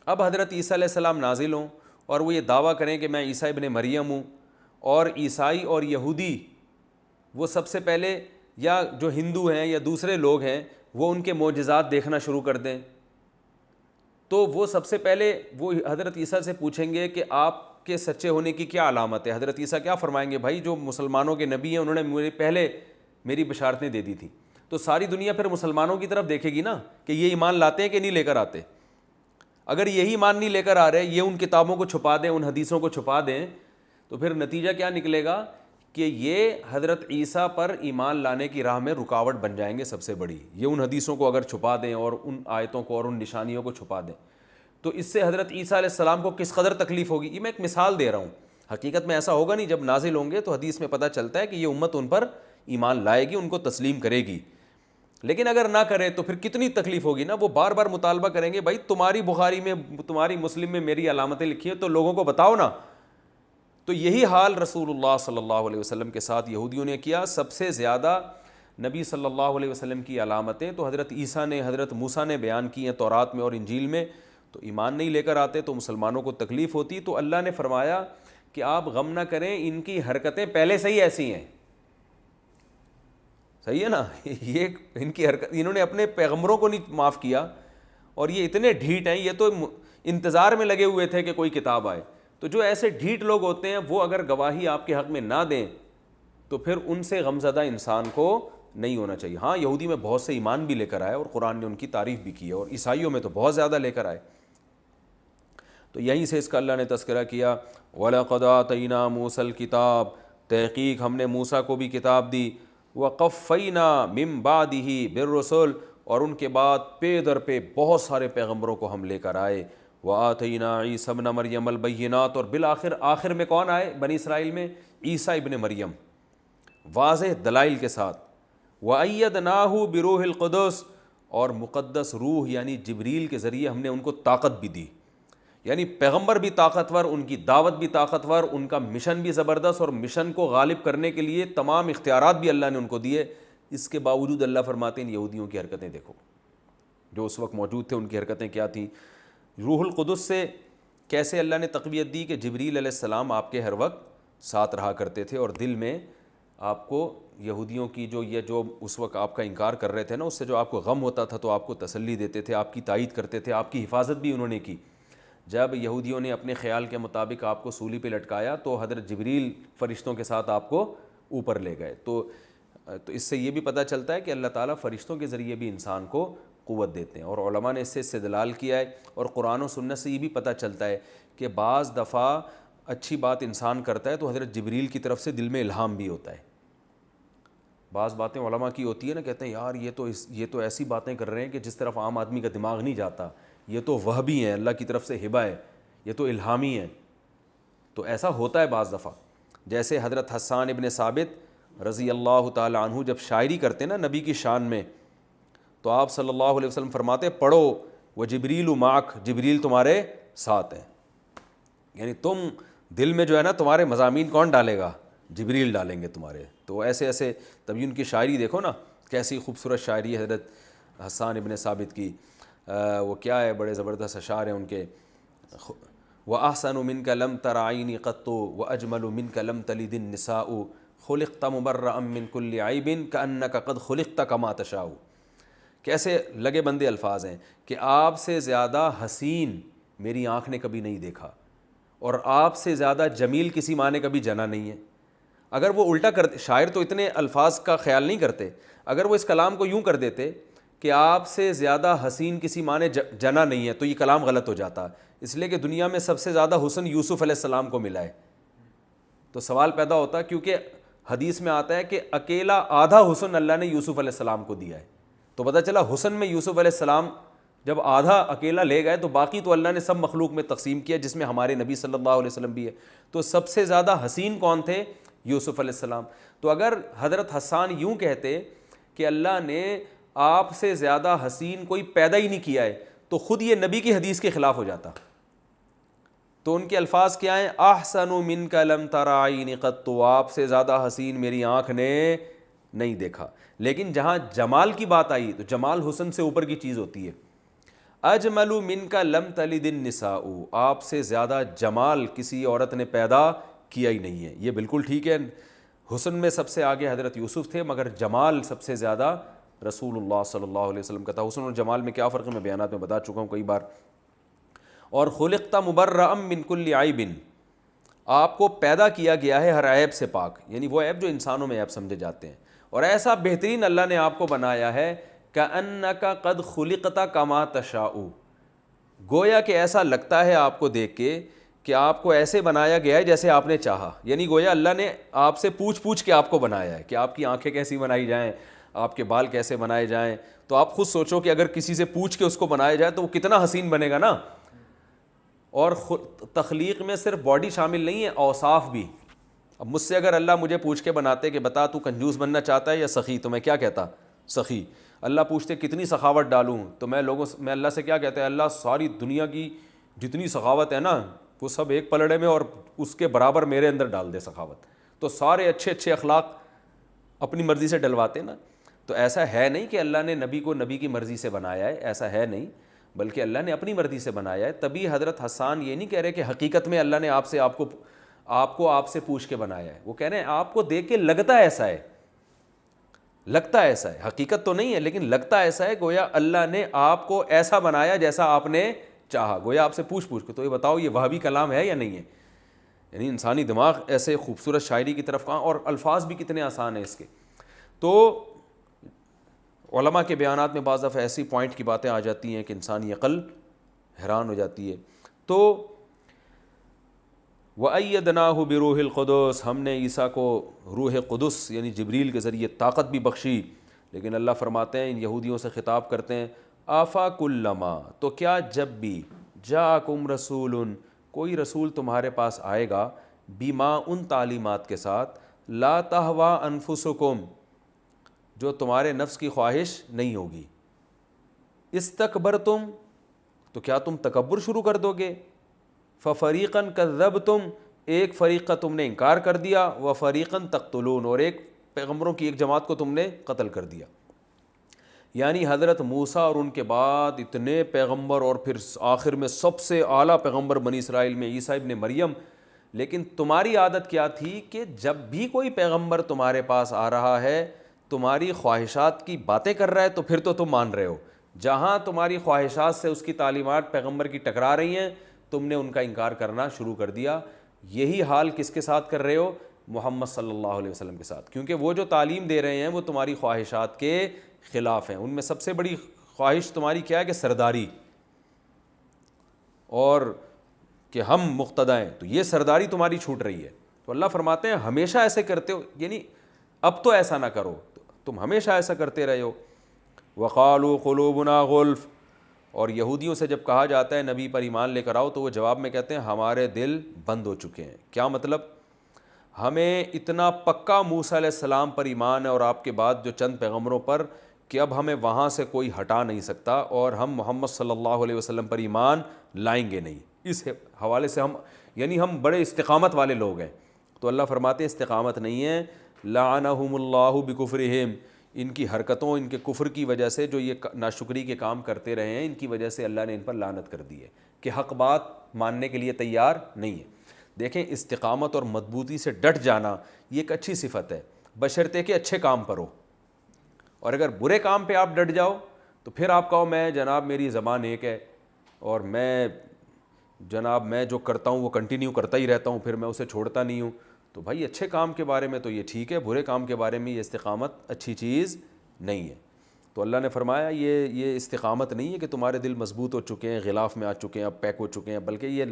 [SPEAKER 1] اب حضرت عیسیٰ علیہ السلام نازل ہوں اور وہ یہ دعویٰ کریں کہ میں عیسیٰ ابن مریم ہوں, اور عیسائی اور یہودی وہ سب سے پہلے, یا جو ہندو ہیں یا دوسرے لوگ ہیں, وہ ان کے معجزات دیکھنا شروع کر دیں, تو وہ سب سے پہلے وہ حضرت عیسیٰ سے پوچھیں گے کہ آپ کے سچے ہونے کی کیا علامت ہے. حضرت عیسیٰ کیا فرمائیں گے, بھائی جو مسلمانوں کے نبی ہیں انہوں نے مجھے پہلے میری بشارتیں دے دی تھیں. تو ساری دنیا پھر مسلمانوں کی طرف دیکھے گی نا کہ یہ ایمان لاتے ہیں کہ نہیں لے کر آتے. اگر یہی ایمان نہیں لے کر آ رہے, یہ ان کتابوں کو چھپا دیں, ان حدیثوں کو چھپا دیں, تو پھر نتیجہ کیا نکلے گا کہ یہ حضرت عیسیٰ پر ایمان لانے کی راہ میں رکاوٹ بن جائیں گے سب سے بڑی. یہ ان حدیثوں کو اگر چھپا دیں اور ان آیتوں کو اور ان نشانیوں کو چھپا دیں, تو اس سے حضرت عیسیٰ علیہ السلام کو کس قدر تکلیف ہوگی. یہ میں ایک مثال دے رہا ہوں, حقیقت میں ایسا ہوگا نہیں. جب نازل ہوں گے تو حدیث میں پتہ چلتا ہے کہ یہ امت ان پر ایمان لائے گی, ان کو تسلیم کرے گی. لیکن اگر نہ کرے تو پھر کتنی تکلیف ہوگی نا. وہ بار بار مطالبہ کریں گے, بھائی تمہاری بخاری میں, تمہاری مسلم میں میری علامتیں لکھی ہیں تو لوگوں کو بتاؤ نا. تو یہی حال رسول اللہ صلی اللہ علیہ وسلم کے ساتھ یہودیوں نے کیا. سب سے زیادہ نبی صلی اللہ علیہ وسلم کی علامتیں تو حضرت عیسیٰ نے, حضرت موسیٰ نے بیان کی ہیں تورات میں اور انجیل میں. تو ایمان نہیں لے کر آتے تو مسلمانوں کو تکلیف ہوتی. تو اللہ نے فرمایا کہ آپ غم نہ کریں, ان کی حرکتیں پہلے سے ہی ایسی ہیں. صحیح ہے نا. یہ ان کی حرکت, انہوں نے اپنے پیغمبروں کو نہیں معاف کیا, اور یہ اتنے ڈھیٹ ہیں, یہ تو انتظار میں لگے ہوئے تھے کہ کوئی کتاب آئے. تو جو ایسے ڈھیٹ لوگ ہوتے ہیں وہ اگر گواہی آپ کے حق میں نہ دیں تو پھر ان سے غمزدہ انسان کو نہیں ہونا چاہیے. ہاں یہودی میں بہت سے ایمان بھی لے کر آئے اور قرآن نے ان کی تعریف بھی کی ہے, اور عیسائیوں میں تو بہت زیادہ لے کر آئے. تو یہیں سے اس کا اللہ نے تذکرہ کیا, وَلَقَدْ آتَيْنَا مُوسَى الْكِتَابَ, تحقیق ہم نے موسیٰ کو بھی کتاب دی, وَقَفَّيْنَا مِن بَعْدِهِ بِالرُّسُلِ, اور ان کے بعد پے در پہ بہت سارے پیغمبروں کو ہم لے کر آئے. وَآتَيْنَا عِيسَى ابْنَ مَرْيَمَ الْبَيِّنَاتِ, اور بالآخر آخر میں کون آئے بنی اسرائیل میں؟ عیسیٰ ابن مریم, واضح دلائل کے ساتھ. وَأَيَّدْنَاهُ بِرُوحِ الْقُدُسِ, اور مقدس روح یعنی جبریل کے ذریعے ہم نے ان کو طاقت بھی دی. یعنی پیغمبر بھی طاقتور, ان کی دعوت بھی طاقتور, ان کا مشن بھی زبردست, اور مشن کو غالب کرنے کے لیے تمام اختیارات بھی اللہ نے ان کو دیے. اس کے باوجود اللہ فرماتے ہیں یہودیوں کی حرکتیں دیکھو, جو اس وقت موجود تھے ان کی حرکتیں کیا تھیں. روح القدس سے کیسے اللہ نے تقویت دی کہ جبریل علیہ السلام آپ کے ہر وقت ساتھ رہا کرتے تھے, اور دل میں آپ کو یہودیوں کی جو اس وقت آپ کا انکار کر رہے تھے نا, اس سے جو آپ کو غم ہوتا تھا تو آپ کو تسلی دیتے تھے, آپ کی تائید کرتے تھے, آپ کی حفاظت بھی انہوں نے کی. جب یہودیوں نے اپنے خیال کے مطابق آپ کو سولی پہ لٹکایا تو حضرت جبریل فرشتوں کے ساتھ آپ کو اوپر لے گئے. تو اس سے یہ بھی پتہ چلتا ہے کہ اللہ تعالیٰ فرشتوں کے ذریعے بھی انسان کو قوت دیتے ہیں, اور علماء نے اس سے استدلال کیا ہے. اور قرآن و سنت سے یہ بھی پتہ چلتا ہے کہ بعض دفعہ اچھی بات انسان کرتا ہے تو حضرت جبریل کی طرف سے دل میں الہام بھی ہوتا ہے. بعض باتیں علماء کی ہوتی ہیں نا, کہتے ہیں یار یہ تو ایسی باتیں کر رہے ہیں کہ جس طرف عام آدمی کا دماغ نہیں جاتا, یہ تو وہبی ہیں, اللہ کی طرف سے ہبہ ہے, یہ تو الہامی ہے. تو ایسا ہوتا ہے بعض دفعہ. جیسے حضرت حسان ابن ثابت رضی اللہ تعالی عنہ جب شاعری کرتے نا نبی کی شان میں, تو آپ صلی اللہ علیہ وسلم فرماتے پڑھو وہ جبریل معک, جبریل تمہارے ساتھ ہیں. یعنی تم دل میں جو ہے نا تمہارے مضامین کون ڈالے گا؟ جبریل ڈالیں گے تمہارے. تو ایسے ایسے تبھی ان کی شاعری دیکھو نا, کیسی خوبصورت شاعری ہے حضرت حسان ابن ثابت کی. وہ کیا ہے, بڑے زبردست اشعار ہیں ان کے. وَأَحْسَنُ مِنْكَ لَمْ تَرَ عَيْنِي قَطُّ وَأَجْمَلُ مِنْكَ لَمْ تَلِدِ النِّسَاءُ خُلِقْتَ مُبَرَّأً مِنْ كُلِّ عَيْبٍ كَأَنَّكَ قَدْ خُلِقْتَ كَمَا تَشَاءُ. کیسے لگے بندے الفاظ ہیں کہ آپ سے زیادہ حسین میری آنکھ نے کبھی نہیں دیکھا, اور آپ سے زیادہ جمیل کسی ماں نے کبھی جنا نہیں ہے. اگر وہ الٹا کرتے, شاعر تو اتنے الفاظ کا خیال نہیں کرتے, اگر وہ اس کلام کو یوں کر دیتے کہ آپ سے زیادہ حسین کسی ماں نے جنا نہیں ہے, تو یہ کلام غلط ہو جاتا. اس لیے کہ دنیا میں سب سے زیادہ حسن یوسف علیہ السلام کو ملا ہے. تو سوال پیدا ہوتا ہے, کیونکہ حدیث میں آتا ہے کہ اکیلا آدھا حسن اللہ نے یوسف علیہ السلام کو دیا ہے. تو پتہ چلا حسن میں یوسف علیہ السلام جب آدھا اکیلا لے گئے تو باقی تو اللہ نے سب مخلوق میں تقسیم کیا, جس میں ہمارے نبی صلی اللہ علیہ وسلم بھی ہے. تو سب سے زیادہ حسین کون تھے؟ یوسف علیہ السلام. تو اگر حضرت حسان یوں کہتے کہ اللہ نے آپ سے زیادہ حسین کوئی پیدا ہی نہیں کیا ہے, تو خود یہ نبی کی حدیث کے خلاف ہو جاتا. تو ان کے الفاظ کیا ہیں؟ احسن منک لم تر عینی قط, آپ سے زیادہ حسین میری آنکھ نے نہیں دیکھا. لیکن جہاں جمال کی بات آئی تو جمال حسن سے اوپر کی چیز ہوتی ہے. اجمل منک لم تلد النساء، آپ سے زیادہ جمال کسی عورت نے پیدا کیا ہی نہیں ہے. یہ بالکل ٹھیک ہے، حسن میں سب سے آگے حضرت یوسف تھے، مگر جمال سب سے زیادہ رسول اللہ صلی اللہ علیہ وسلم کا تھا. حسن اور جمال میں کیا فرق ہے میں بیانات میں بتا چکا ہوں کئی بار. اور خلقت مبرأ من کل عیب، آپ کو پیدا کیا گیا ہے ہر عیب سے پاک، یعنی وہ عیب جو انسانوں میں عیب سمجھے جاتے ہیں. اور ایسا بہترین اللہ نے آپ کو بنایا ہے کأنک قد خلقت کما تشاء، گویا کہ ایسا لگتا ہے آپ کو دیکھ کے کہ آپ کو ایسے بنایا گیا ہے جیسے آپ نے چاہا. یعنی گویا اللہ نے آپ سے پوچھ کے آپ کو بنایا ہے کہ آپ کی آنکھیں کیسی بنائی جائیں، آپ کے بال کیسے بنائے جائیں. تو آپ خود سوچو کہ اگر کسی سے پوچھ کے اس کو بنایا جائے تو وہ کتنا حسین بنے گا نا. اور تخلیق میں صرف باڈی شامل نہیں ہے، اوصاف بھی. اب مجھ سے اگر اللہ مجھے پوچھ کے بناتے کہ بتا تو کنجوس بننا چاہتا ہے یا سخی، تو میں کیا کہتا؟ سخی. اللہ پوچھتے کتنی سخاوت ڈالوں، تو میں اللہ سے کیا کہتا ہے؟ اللہ ساری دنیا کی جتنی سخاوت ہے نا وہ سب ایک پلڑے میں اور اس کے برابر میرے اندر ڈال دے سخاوت. تو سارے اچھے اچھے اخلاق اپنی مرضی سے ڈلواتے نا. تو ایسا ہے نہیں کہ اللہ نے نبی کو نبی کی مرضی سے بنایا ہے، ایسا ہے نہیں، بلکہ اللہ نے اپنی مرضی سے بنایا ہے. تبھی حضرت حسان یہ نہیں کہہ رہے کہ حقیقت میں اللہ نے آپ سے پوچھ کے بنایا ہے. وہ کہہ رہے ہیں آپ کو دیکھ کے لگتا ایسا ہے، لگتا ایسا ہے، حقیقت تو نہیں ہے لیکن لگتا ایسا ہے. گویا اللہ نے آپ کو ایسا بنایا جیسا آپ نے چاہا. گویا آپ سے پوچھ کے تو یہ بتاؤ یہ وہابی کلام ہے یا نہیں ہے؟ یعنی انسانی دماغ ایسے خوبصورت شاعری کی طرف کہاں، اور الفاظ بھی کتنے آسان ہیں اس کے. تو علماء کے بیانات میں بعض دفعہ ایسی پوائنٹ کی باتیں آ جاتی ہیں کہ انسانی عقل حیران ہو جاتی ہے. تو وَأَيَّدْنَاهُ بِرُوحِ الْقُدُسِ، ہم نے عیسیٰ کو روح قدس یعنی جبریل کے ذریعے طاقت بھی بخشی. لیکن اللہ فرماتے ہیں، ان یہودیوں سے خطاب کرتے ہیں، آفَكُلَّمَا، تو کیا جب بھی جاءکم رسول، کوئی رسول تمہارے پاس آئے گا، بما، ان تعلیمات کے ساتھ، لا تہوا انفسکم، جو تمہارے نفس کی خواہش نہیں ہوگی، استکبرتم، تو کیا تم تکبر شروع کر دو گے، ففریقاً کذبتم، ایک فریق کا تم نے انکار کر دیا، وفریقاً تقتلون، اور ایک پیغمبروں کی ایک جماعت کو تم نے قتل کر دیا. یعنی حضرت موسیٰ اور ان کے بعد اتنے پیغمبر، اور پھر آخر میں سب سے اعلیٰ پیغمبر بنی اسرائیل میں عیسیٰ ابن مریم. لیکن تمہاری عادت کیا تھی کہ جب بھی کوئی پیغمبر تمہارے پاس آ رہا ہے، تمہاری خواہشات کی باتیں کر رہا ہے، تو پھر تو تم مان رہے ہو. جہاں تمہاری خواہشات سے اس کی تعلیمات پیغمبر کی ٹکرا رہی ہیں، تم نے ان کا انکار کرنا شروع کر دیا. یہی حال کس کے ساتھ کر رہے ہو؟ محمد صلی اللہ علیہ وسلم کے ساتھ. کیونکہ وہ جو تعلیم دے رہے ہیں وہ تمہاری خواہشات کے خلاف ہیں. ان میں سب سے بڑی خواہش تمہاری کیا ہے؟ کہ سرداری، اور کہ ہم مقتدی ہیں. تو یہ سرداری تمہاری چھوٹ رہی ہے. تو اللہ فرماتے ہیں ہمیشہ ایسے کرتے ہو، یعنی اب تو ایسا نہ کرو، تم ہمیشہ ایسا کرتے رہے ہو. وقالوا قلوبنا غلف، اور یہودیوں سے جب کہا جاتا ہے نبی پر ایمان لے کر آؤ، تو وہ جواب میں کہتے ہیں ہمارے دل بند ہو چکے ہیں. کیا مطلب؟ ہمیں اتنا پکا موسیٰ علیہ السلام پر ایمان ہے اور آپ کے بعد جو چند پیغمبروں پر، کہ اب ہمیں وہاں سے کوئی ہٹا نہیں سکتا، اور ہم محمد صلی اللہ علیہ وسلم پر ایمان لائیں گے نہیں. اس حوالے سے ہم بڑے استقامت والے لوگ ہیں. تو اللہ فرماتے ہیں استقامت نہیں ہے. لعنہم اللہ بکفرہم، ان کی حرکتوں، ان کے کفر کی وجہ سے، جو یہ ناشکری کے کام کرتے رہے ہیں، ان کی وجہ سے اللہ نے ان پر لعنت کر دی ہے کہ حق بات ماننے کے لیے تیار نہیں ہے. دیکھیں، استقامت اور مضبوطی سے ڈٹ جانا یہ ایک اچھی صفت ہے، بشرطے کہ اچھے کام پر ہو. اور اگر برے کام پہ آپ ڈٹ جاؤ تو پھر آپ کہو میں جناب میری زبان ایک ہے اور میں جو کرتا ہوں وہ کنٹینیو کرتا ہی رہتا ہوں، پھر میں اسے چھوڑتا نہیں ہوں. تو بھائی اچھے کام کے بارے میں تو یہ ٹھیک ہے، برے کام کے بارے میں یہ استقامت اچھی چیز نہیں ہے. تو اللہ نے فرمایا یہ استقامت نہیں ہے کہ تمہارے دل مضبوط ہو چکے ہیں، غلاف میں آ چکے ہیں، اب پیک ہو چکے ہیں، بلکہ یہ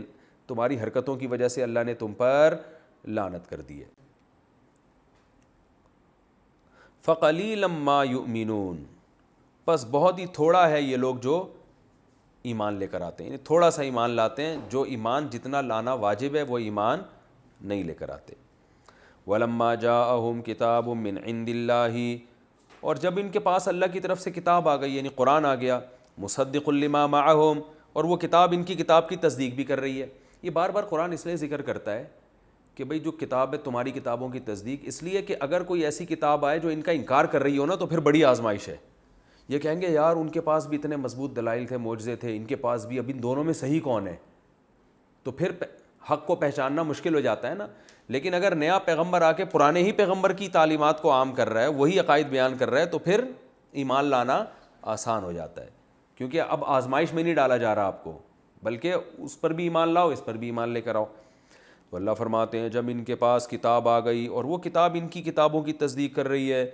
[SPEAKER 1] تمہاری حرکتوں کی وجہ سے اللہ نے تم پر لعنت کر دی ہے. فَقَلِيلًا مَا يُؤْمِنُونَ، پس بہت ہی تھوڑا ہے یہ لوگ جو ایمان لے کر آتے ہیں، یعنی تھوڑا سا ایمان لاتے ہیں. جو ایمان جتنا لانا واجب ہے وہ ایمان نہیں لے کر آتے. وَلَمَّا جَاءَهُمْ كِتَابٌ مِّنْ عِندِ اللَّهِ، اور جب ان کے پاس اللہ کی طرف سے کتاب آ گئی، یعنی قرآن آ گیا، مُصَدِّقٌ لِّمَا مَعَهُمْ، اور وہ کتاب ان کی کتاب کی تصدیق بھی کر رہی ہے. یہ بار بار قرآن اس لیے ذکر کرتا ہے کہ بھئی جو کتاب ہے تمہاری کتابوں کی تصدیق اس لیے کہ اگر کوئی ایسی کتاب آئے جو ان کا انکار کر رہی ہو نا تو پھر بڑی آزمائش ہے. یہ کہیں گے یار ان کے پاس بھی اتنے مضبوط دلائل تھے, معجزے تھے, ان کے پاس بھی, اب ان دونوں میں صحیح کون ہے؟ تو پھر حق کو پہچاننا مشکل ہو جاتا ہے نا. لیکن اگر نیا پیغمبر آ کے پرانے ہی پیغمبر کی تعلیمات کو عام کر رہا ہے, وہی عقائد بیان کر رہا ہے, تو پھر ایمان لانا آسان ہو جاتا ہے, کیونکہ اب آزمائش میں نہیں ڈالا جا رہا آپ کو, بلکہ اس پر بھی ایمان لاؤ, اس پر بھی ایمان لے کر آؤ. تو اللہ فرماتے ہیں جب ان کے پاس کتاب آ گئی اور وہ کتاب ان کی کتابوں کی تصدیق کر رہی ہے,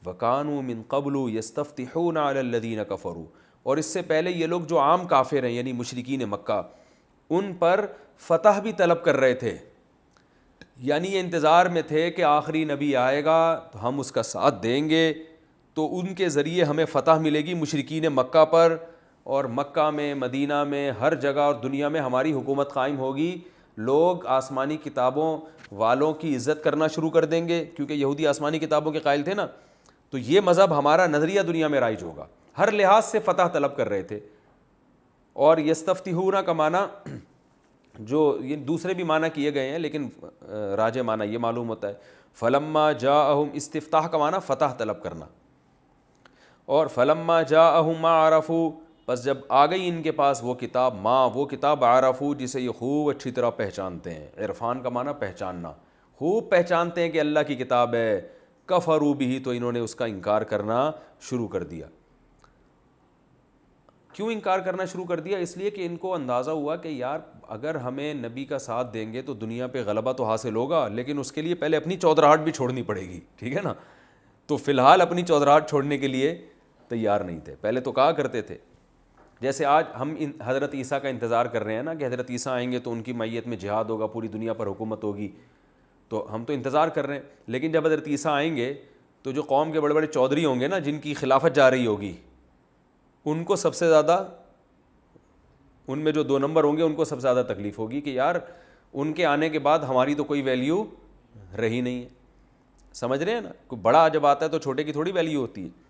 [SPEAKER 1] وَكَانُوا مِن قَبْلُ يَسْتَفْتِحُونَ عَلَى الَّذِينَ كَفَرُوا, اور اس سے پہلے یہ لوگ جو عام کافر ہیں یعنی مشرکین مکہ, ان پر فتح بھی طلب کر رہے تھے. یعنی یہ انتظار میں تھے کہ آخری نبی آئے گا تو ہم اس کا ساتھ دیں گے, تو ان کے ذریعے ہمیں فتح ملے گی مشرکین مکہ پر, اور مکہ میں, مدینہ میں, ہر جگہ اور دنیا میں ہماری حکومت قائم ہوگی. لوگ آسمانی کتابوں والوں کی عزت کرنا شروع کر دیں گے, کیونکہ یہودی آسمانی کتابوں کے قائل تھے نا, تو یہ مذہب ہمارا نظریہ دنیا میں رائج ہوگا. ہر لحاظ سے فتح طلب کر رہے تھے. اور یستفتحون کا معنی جو یہ دوسرے بھی معنی کیے گئے ہیں لیکن راجح معنی یہ معلوم ہوتا ہے. فلما جاءہم, استفتاح کا معنی فتح طلب کرنا, اور فلما جاءہم ما عرفوا, بس جب آ گئی ان کے پاس وہ کتاب, وہ کتاب عرفوا جسے یہ خوب اچھی طرح پہچانتے ہیں. عرفان کا معنی پہچاننا, خوب پہچانتے ہیں کہ اللہ کی کتاب ہے. کفروا بہ, تو انہوں نے اس کا انکار کرنا شروع کر دیا. کیوں انکار کرنا شروع کر دیا؟ اس لیے کہ ان کو اندازہ ہوا کہ یار اگر ہمیں نبی کا ساتھ دیں گے تو دنیا پہ غلبہ تو حاصل ہوگا, لیکن اس کے لیے پہلے اپنی چودراہٹ بھی چھوڑنی پڑے گی, ٹھیک ہے نا. تو فی الحال اپنی چودراہٹ چھوڑنے کے لیے تیار نہیں تھے. پہلے تو کہا کرتے تھے, جیسے آج ہم حضرت عیسیٰ کا انتظار کر رہے ہیں نا کہ حضرت عیسیٰ آئیں گے تو ان کی میت میں جہاد ہوگا, پوری دنیا پر حکومت ہوگی, تو ہم تو انتظار کر رہے ہیں. لیکن جب حضرت عیسیٰ آئیں گے تو جو قوم کے بڑے بڑے چودھری ہوں گے نا, جن کی خلافت جا رہی ہوگی, ان کو سب سے زیادہ, ان میں جو 2 نمبر ہوں گے ان کو سب سے زیادہ تکلیف ہوگی کہ یار ان کے آنے کے بعد ہماری تو کوئی ویلیو رہی نہیں ہے. سمجھ رہے ہیں نا, کوئی بڑا جب آتا ہے تو چھوٹے کی تھوڑی ویلیو ہوتی ہے.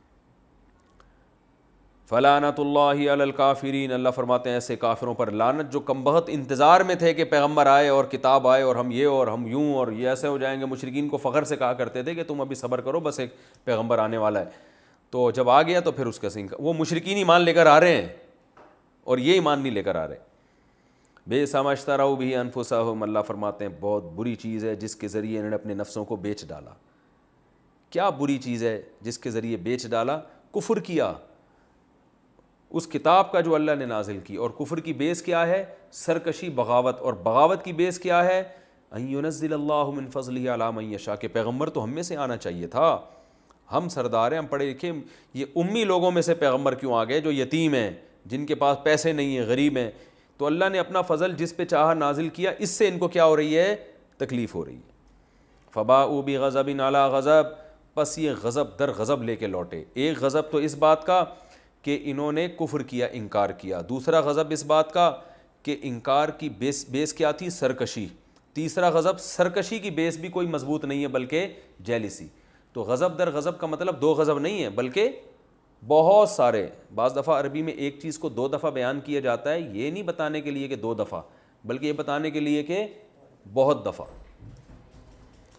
[SPEAKER 1] فلعنۃ اللہ علی الکافرین, اللہ فرماتے ہیں ایسے کافروں پر لعنت جو کم بخت انتظار میں تھے کہ پیغمبر آئے اور کتاب آئے اور ہم یہ اور ہم یوں اور یہ ایسے ہو جائیں گے. مشرکین کو فخر سے کہا کرتے تھے کہ تم ابھی صبر کرو, بس ایک پیغمبر آنے والا ہے. تو جب آ گیا تو پھر اس کا وہ مشرکین ایمان لے کر آ رہے ہیں اور یہ ایمان نہیں لے کر آ رہے. بئس ما اشتروا بہ انفسہم, اللہ فرماتے ہیں بہت بری چیز ہے جس کے ذریعے انہوں نے اپنے نفسوں کو بیچ ڈالا. کیا بری چیز ہے جس کے ذریعے بیچ ڈالا؟ کفر کیا اس کتاب کا جو اللہ نے نازل کی. اور کفر کی بیس کیا ہے؟ سرکشی, بغاوت. اور بغاوت کی بیس کیا ہے؟ ان ینزل اللہ من فضلہ علی من یشاء, کہ پیغمبر تو ہم میں سے آنا چاہیے تھا, ہم سردار ہیں, ہم پڑھے لکھے, یہ امی لوگوں میں سے پیغمبر کیوں آ گئے جو یتیم ہیں, جن کے پاس پیسے نہیں ہیں, غریب ہیں. تو اللہ نے اپنا فضل جس پہ چاہا نازل کیا, اس سے ان کو کیا ہو رہی ہے؟ تکلیف ہو رہی ہے. فباؤوا بغضب علی غضب, پس یہ غضب در غضب لے کے لوٹے. ایک غضب تو اس بات کا کہ انہوں نے کفر کیا, انکار کیا. دوسرا غضب اس بات کا کہ انکار کی بیس کیا تھی؟ سرکشی. تیسرا غضب, سرکشی کی بیس بھی کوئی مضبوط نہیں ہے بلکہ جیلسی. تو غضب در غضب کا مطلب 2 غضب نہیں ہے بلکہ بہت سارے. بعض دفعہ عربی میں ایک چیز کو 2 دفعہ بیان کیا جاتا ہے, یہ نہیں بتانے کے لیے کہ 2 دفعہ, بلکہ یہ بتانے کے لیے کہ بہت دفعہ.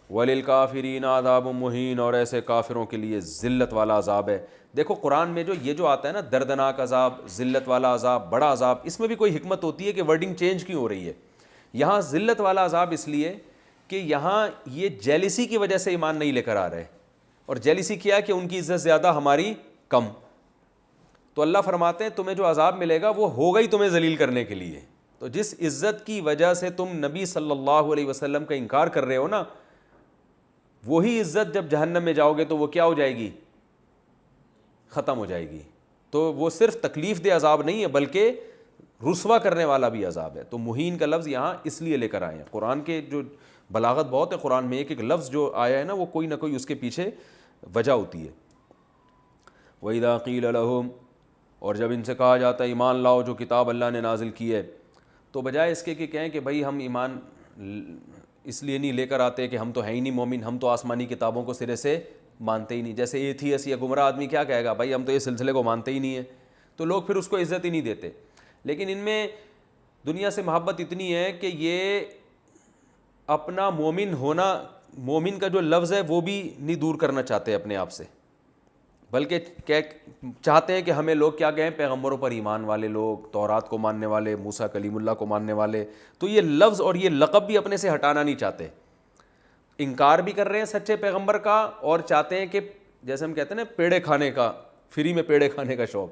[SPEAKER 1] وَلِلْكَافِرِينَ عَذَابٌ مُّهِينٌ, اور ایسے کافروں کے لیے ذلت والا عذاب ہے. دیکھو قرآن میں جو آتا ہے نا, دردناک عذاب, ذلت والا عذاب, بڑا عذاب, اس میں بھی کوئی حکمت ہوتی ہے کہ ورڈنگ چینج کیوں ہو رہی ہے. یہاں ذلت والا عذاب اس لیے کہ یہاں یہ جیلسی کی وجہ سے ایمان نہیں لے کر آ رہے, اور جیلسی کیا کہ ان کی عزت زیادہ ہماری کم. تو اللہ فرماتے ہیں تمہیں جو عذاب ملے گا وہ ہوگا ہی تمہیں ذلیل کرنے کے لیے. تو جس عزت کی وجہ سے تم نبی صلی اللہ علیہ وسلم کا انکار کر رہے ہو نا, وہی عزت جب جہنم میں جاؤ گے تو وہ کیا ہو جائے گی؟ ختم ہو جائے گی. تو وہ صرف تکلیف دہ عذاب نہیں ہے بلکہ رسوا کرنے والا بھی عذاب ہے. تو مہین کا لفظ یہاں اس لیے لے کر آئے ہیں. قرآن کے جو بلاغت بہت ہے, قرآن میں ایک ایک لفظ جو آیا ہے نا وہ کوئی نہ کوئی اس کے پیچھے وجہ ہوتی ہے. وَإِذَا قِيلَ لَهُمْ, اور جب ان سے کہا جاتا ہے ایمان لاؤ جو کتاب اللہ نے نازل کی ہے, تو بجائے اس کے کہ کہیں کہ بھائی ہم ایمان اس لیے نہیں لے کر آتے کہ ہم تو ہیں ہی نہیں مومن, ہم تو آسمانی کتابوں کو سرے سے مانتے ہی نہیں. جیسے ایتھیس یا گمراہ آدمی کیا کہے گا, بھائی ہم تو یہ سلسلے کو مانتے ہی نہیں ہیں, تو لوگ پھر اس کو عزت ہی نہیں دیتے. لیکن ان میں دنیا سے محبت اتنی ہے کہ یہ اپنا مومن ہونا، مومن کا جو لفظ ہے وہ بھی نہیں دور کرنا چاہتے اپنے آپ سے، بلکہ چاہتے ہیں کہ ہمیں لوگ کیا کہیں، پیغمبروں پر ایمان والے لوگ، تورات کو ماننے والے، موسیٰ کلیم اللہ کو ماننے والے. تو یہ لفظ اور یہ لقب بھی اپنے سے ہٹانا نہیں چاہتے، انکار بھی کر رہے ہیں سچے پیغمبر کا، اور چاہتے ہیں کہ جیسے ہم کہتے ہیں نا پیڑے کھانے کا، فری میں پیڑے کھانے کا شوق،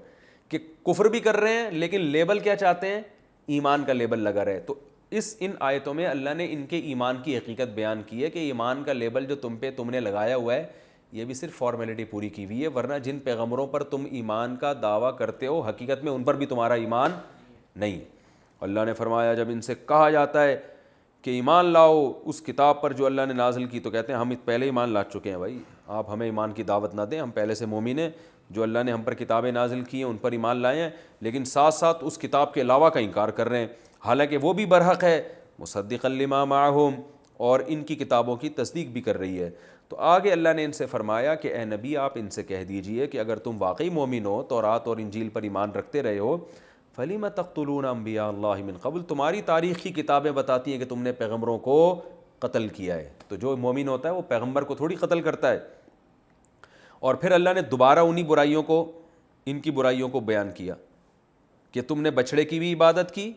[SPEAKER 1] کہ کفر بھی کر رہے ہیں لیکن لیبل کیا چاہتے ہیں، ایمان کا لیبل لگا رہے. تو ان آیتوں میں اللہ نے ان کے ایمان کی حقیقت بیان کی ہے کہ ایمان کا لیبل جو تم نے لگایا ہوا ہے یہ بھی صرف فارمیلٹی پوری کی ہوئی ہے، ورنہ جن پیغمبروں پر تم ایمان کا دعویٰ کرتے ہو حقیقت میں ان پر بھی تمہارا ایمان نہیں. اللہ نے فرمایا جب ان سے کہا جاتا ہے کہ ایمان لاؤ اس کتاب پر جو اللہ نے نازل کی، تو کہتے ہیں ہم پہلے ایمان لا چکے ہیں، بھائی آپ ہمیں ایمان کی دعوت نہ دیں، ہم پہلے سے مومن ہیں، جو اللہ نے ہم پر کتابیں نازل کی ہیں ان پر ایمان لائے ہیں، لیکن ساتھ ساتھ اس کتاب کے علاوہ کا انکار کر رہے ہیں، حالانکہ وہ بھی برحق ہے، مصدقا لما معہم، اور ان کی کتابوں کی تصدیق بھی کر رہی ہے. تو آگے اللہ نے ان سے فرمایا کہ اے نبی آپ ان سے کہہ دیجئے کہ اگر تم واقعی مومن ہو، تورات اور انجیل پر ایمان رکھتے رہے ہو، فَلِمَ تَقْتُلُونَ أَنْبِيَاءَ اللَّهِ مِنْ قَبْلُ، تمہاری تاریخ کی کتابیں بتاتی ہیں کہ تم نے پیغمبروں کو قتل کیا ہے. تو جو مومن ہوتا ہے وہ پیغمبر کو تھوڑی قتل کرتا ہے. اور پھر اللہ نے دوبارہ انہی برائیوں کو، ان کی برائیوں کو بیان کیا کہ تم نے بچڑے کی بھی عبادت کی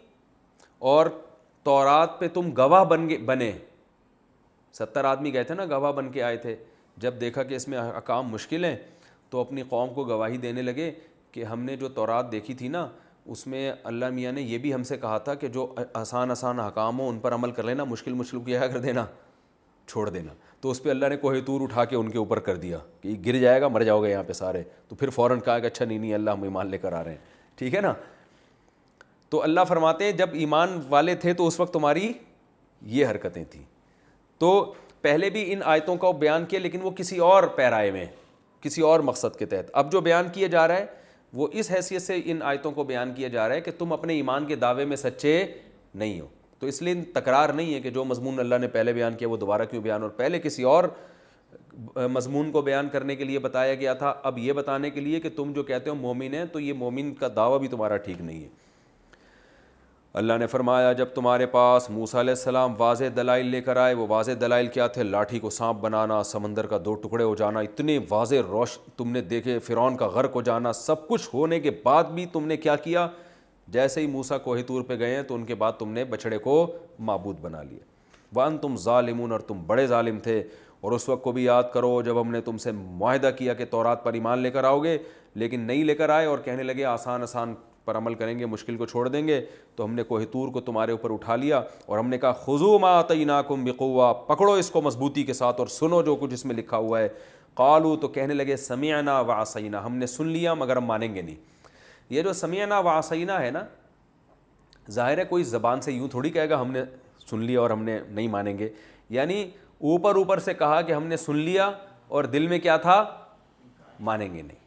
[SPEAKER 1] اور تورات پہ تم گواہ بنے. 70 آدمی گئے تھے نا، گواہ بن کے آئے تھے، جب دیکھا کہ اس میں احکام مشکل ہیں تو اپنی قوم کو گواہی دینے لگے کہ ہم نے جو تورات دیکھی تھی نا اس میں اللہ میاں نے یہ بھی ہم سے کہا تھا کہ جو آسان احکام ہو ان پر عمل کر لینا، مشکل کیا کر دینا، چھوڑ دینا. تو اس پہ اللہ نے کوہ طور اٹھا کے ان کے اوپر کر دیا کہ یہ گر جائے گا، مر جاؤ گے یہاں پہ سارے. تو پھر فوراً کہا کہ اچھا نہیں اللہ ہم ایمان لے کر آ رہے ہیں، ٹھیک ہے نا. تو اللہ فرماتے ہیں جب ایمان والے تھے تو اس وقت تمہاری یہ حرکتیں تھیں. تو پہلے بھی ان آیتوں کا بیان کیا لیکن وہ کسی اور پیرائے میں، کسی اور مقصد کے تحت. اب جو بیان کیا جا رہا ہے وہ اس حیثیت سے ان آیتوں کو بیان کیا جا رہا ہے کہ تم اپنے ایمان کے دعوے میں سچے نہیں ہو. تو اس لیے تکرار نہیں ہے کہ جو مضمون اللہ نے پہلے بیان کیا وہ دوبارہ کیوں بیان، اور پہلے کسی اور مضمون کو بیان کرنے کے لیے بتایا گیا تھا، اب یہ بتانے کے لیے کہ تم جو کہتے ہو مومن ہیں تو یہ مومن کا دعویٰ بھی تمہارا ٹھیک نہیں ہے. اللہ نے فرمایا جب تمہارے پاس موسیٰ علیہ السلام واضح دلائل لے کر آئے، وہ واضح دلائل کیا تھے؟ لاٹھی کو سانپ بنانا، سمندر کا 2 ٹکڑے ہو جانا، اتنے واضح تم نے دیکھے، فرعون کا غرق ہو جانا، سب کچھ ہونے کے بعد بھی تم نے کیا کیا؟ جیسے ہی موسیٰ کوہ طور پہ گئے ہیں تو ان کے بعد تم نے بچڑے کو معبود بنا لیا. وَأَنْتُمْ ظَالِمُونَ، اور تم بڑے ظالم تھے. اور اس وقت کو بھی یاد کرو جب ہم نے تم سے معاہدہ کیا کہ تورات پر ایمان لے کر آؤ گے، لیکن نہیں لے کر آئے اور کہنے لگے آسان پر عمل کریں گے، مشکل کو چھوڑ دیں گے. تو ہم نے کوہ طور کو تمہارے اوپر اٹھا لیا اور ہم نے کہا خذوا ما آتیناکم بقوہ، پکڑو اس کو مضبوطی کے ساتھ اور سنو جو کچھ اس میں لکھا ہوا ہے. قالوا، تو کہنے لگے سمعنا وعصینا، ہم نے سن لیا مگر ہم مانیں گے نہیں. یہ جو سمعنا وعصینا ہے نا، ظاہر ہے کوئی زبان سے یوں تھوڑی کہے گا ہم نے سن لیا اور ہم نے نہیں مانیں گے، یعنی اوپر سے کہا کہ ہم نے سن لیا اور دل میں کیا تھا؟ مانیں گے نہیں.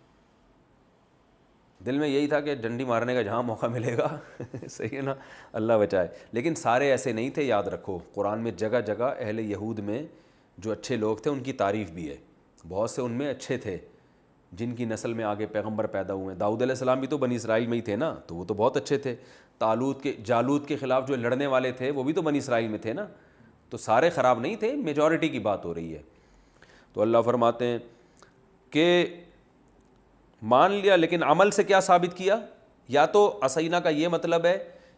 [SPEAKER 1] دل میں یہی تھا کہ ڈنڈی مارنے کا جہاں موقع ملے گا صحیح ہے نا، اللہ بچائے. لیکن سارے ایسے نہیں تھے، یاد رکھو قرآن میں جگہ جگہ اہل یہود میں جو اچھے لوگ تھے ان کی تعریف بھی ہے. بہت سے ان میں اچھے تھے جن کی نسل میں آگے پیغمبر پیدا ہوئے ہیں. داؤد علیہ السلام بھی تو بنی اسرائیل میں ہی تھے نا، تو وہ تو بہت اچھے تھے. جالوت کے خلاف جو لڑنے والے تھے وہ بھی تو بنی اسرائیل میں تھے نا. تو سارے خراب نہیں تھے، میجورٹی کی بات ہو رہی ہے. تو اللہ فرماتے ہیں کہ مان لیا لیکن عمل سے کیا ثابت کیا؟ یا تو عصینا کا یہ مطلب ہے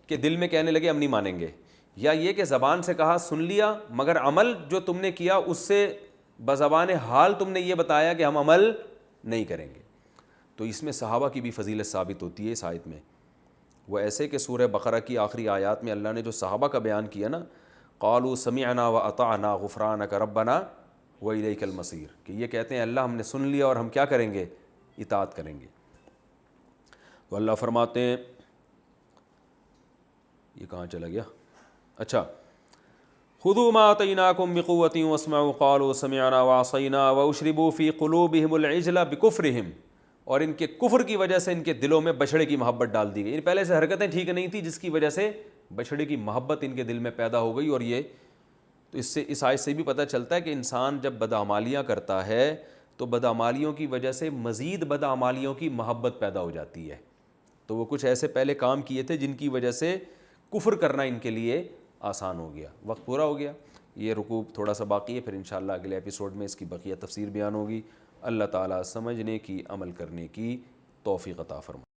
[SPEAKER 1] کہ دل میں کہنے لگے ہم نہیں مانیں گے، یا یہ کہ زبان سے کہا سن لیا مگر عمل جو تم نے کیا اس سے بزبان حال تم نے یہ بتایا کہ ہم عمل نہیں کریں گے. تو اس میں صحابہ کی بھی فضیلت ثابت ہوتی ہے اس آیت میں. وہ ایسے کہ سورہ بقرہ کی آخری آیات میں اللہ نے جو صحابہ کا بیان کیا نا، قالوا سمعنا واطعنا غفرانک ربنا والیک المصیر، کہ یہ کہتے ہیں اللہ ہم نے سن لیا اور ہم کیا کریں گے؟ اطاعت کریں گے. تو اللہ فرماتے ہیں، یہ کہاں چلا گیا؟ اچھا، خذوا ما آتیناکم بقوۃ واسمعوا قالوا سمعنا وعصینا واشربوا فی قلوبہم العجل بکفرہم، اور ان کے کفر کی وجہ سے ان کے دلوں میں بچڑے کی محبت ڈال دی گئی. ان پہلے سے حرکتیں ٹھیک نہیں تھی جس کی وجہ سے بچڑے کی محبت ان کے دل میں پیدا ہو گئی. اور یہ تو اس آیت سے بھی پتہ چلتا ہے کہ انسان جب بدعمالیاں کرتا ہے تو بدعمالیوں کی وجہ سے مزید بدعمالیوں کی محبت پیدا ہو جاتی ہے. تو وہ کچھ ایسے پہلے کام کیے تھے جن کی وجہ سے کفر کرنا ان کے لیے آسان ہو گیا. وقت پورا ہو گیا. یہ رکوع تھوڑا سا باقی ہے، پھر انشاءاللہ اگلے ایپیسوڈ میں اس کی بقیہ تفسیر بیان ہوگی۔ اللہ تعالیٰ سمجھنے کی، عمل کرنے کی توفیق عطا فرمائے۔